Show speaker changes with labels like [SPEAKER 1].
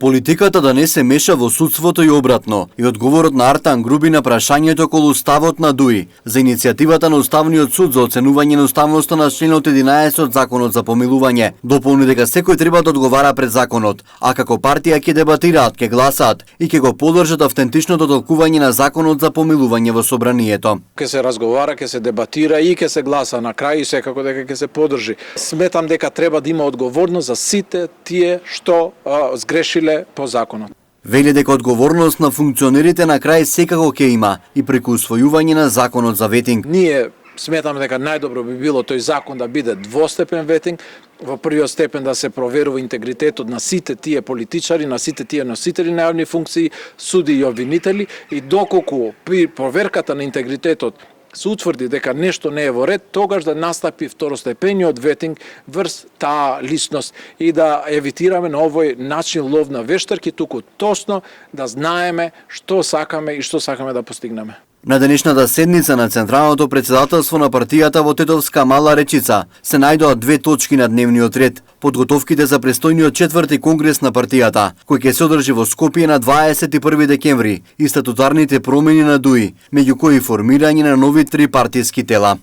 [SPEAKER 1] Политиката да не се меша во судството и обратно, и одговорот на Артан Груби на прашањето околу ставот на ДУИ за иницијативата на Уставниот суд за оценување на уставноста на членот 11 од Законот за помилување. Дополни дека секој треба да одговара пред законот, а како партија ќе дебатираат, ќе гласаат и ќе го поддржат автентичното толкување на Законот за помилување во собранието.
[SPEAKER 2] Ке се разговара, ке се дебатира и ке се гласа на крај и секако дека ќе се поддржи. Сметам дека треба да има одговорност за сите тие што сгрешиле по законот.
[SPEAKER 1] Вели дека одговорност на функционерите на крај секако ќе има и преку усвојување на Законот за ветинг.
[SPEAKER 2] Ние сметаме дека најдобро би било тој закон да биде двостепен ветинг, во првиот степен да се проверува интегритетот на сите тие политичари, на сите тие носители на јавни функции, суди и обвинители, и доколку при проверката на интегритетот се утврди дека нешто не е во ред, тогаш да настапи второстепениот ветинг врз таа личност и да евитираме на овој начин лов на вештарки, туку точно да знаеме што сакаме и што сакаме да постигнеме.
[SPEAKER 1] На денешната седница на Централното председателство на партијата во Тетовска Мала Речица се најдоа две точки на дневниот ред: подготовките за престојниот 4-ти конгрес на партијата, кој ќе се одржи во Скопје на 21 декември, и статутарните промени на ДУИ, меѓу кои формирање на нови 3 партиски тела.